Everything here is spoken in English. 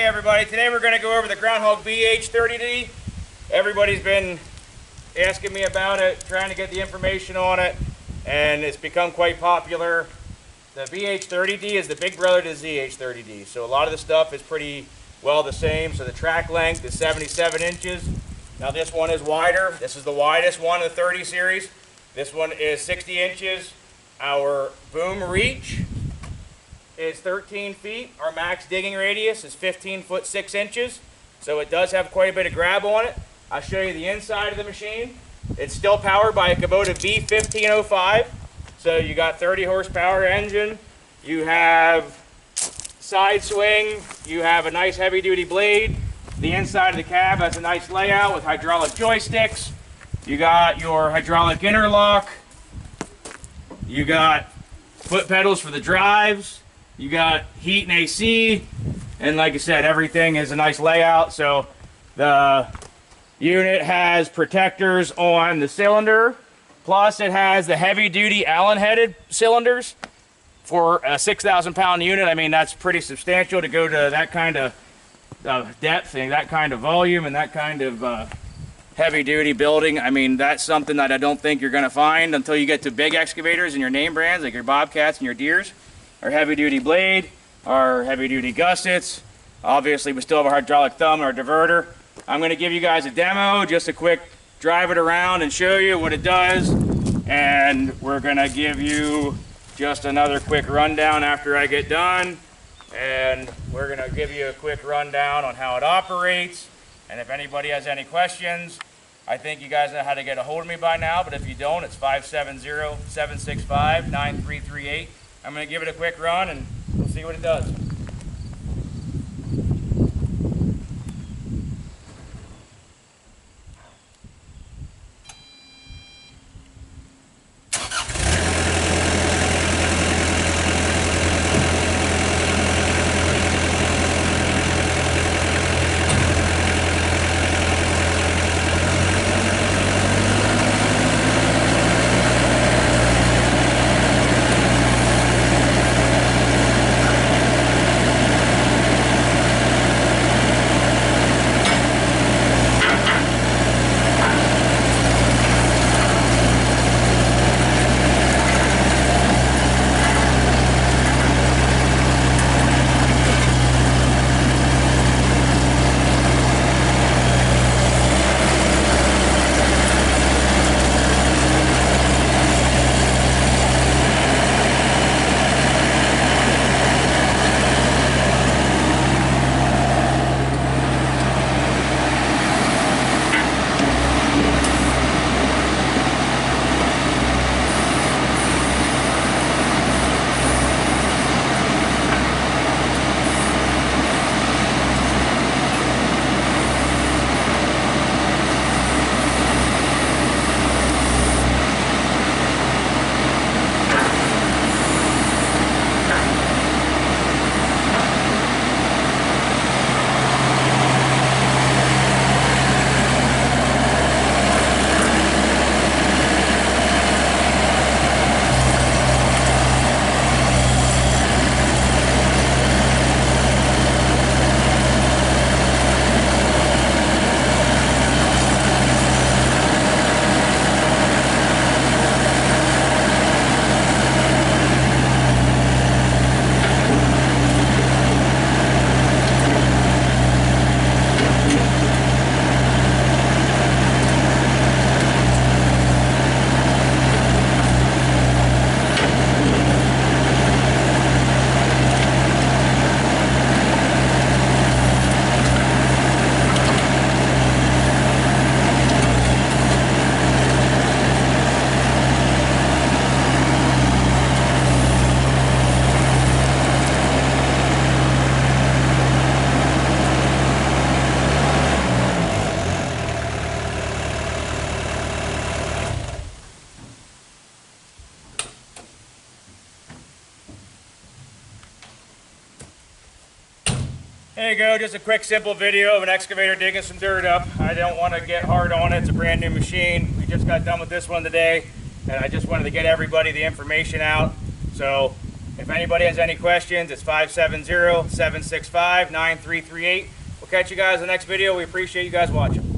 everybody, today we're going to go over the GroundHog BH30D. Everybody's been asking me about it, trying to get the information on it, and it's become quite popular. The BH30D is the big brother to the ZH30D, so a lot of the stuff is pretty well the same. So the track length is 77 inches. Now this one is wider. This is the widest one of the 30 series. This one is 60 inches. Our boom reach is 13 feet. Our max digging radius is 15 foot 6 inches. So it does have quite a bit of grab on it. I'll show you the inside of the machine. It's still powered by a Kubota V1505. So you got 30 horsepower engine. You have side swing. You have a nice heavy duty blade. The inside of the cab has a nice layout with hydraulic joysticks. You got your hydraulic interlock. You got foot pedals for the drives. You got heat and AC, and like I said, everything is a nice layout. So the unit has protectors on the cylinder, plus it has the heavy-duty Allen-headed cylinders for a 6,000-pound unit. I mean, that's pretty substantial to go to that kind of depth and that kind of volume and that kind of heavy-duty building. I mean, that's something that I don't think you're going to find until you get to big excavators and your name brands, like your Bobcats and your Deeres. Our heavy-duty blade, our heavy-duty gussets. Obviously, we still have our hydraulic thumb and our diverter. I'm going to give you guys a demo, just a quick drive it around and show you what it does. And we're going to give you just another quick rundown after I get done. And we're going to give you a quick rundown on how it operates. And if anybody has any questions, I think you guys know how to get a hold of me by now. But if you don't, it's 570-765-9338. I'm going to give it a quick run and we'll see what it does. There you go, just a quick simple video of an excavator digging some dirt up. I don't want to get hard on it, it's a brand new machine. We just got done with this one today, and I just wanted to get everybody the information out. So If anybody has any questions, it's 570-765-9338. We'll catch you guys in the next video. We appreciate you guys watching.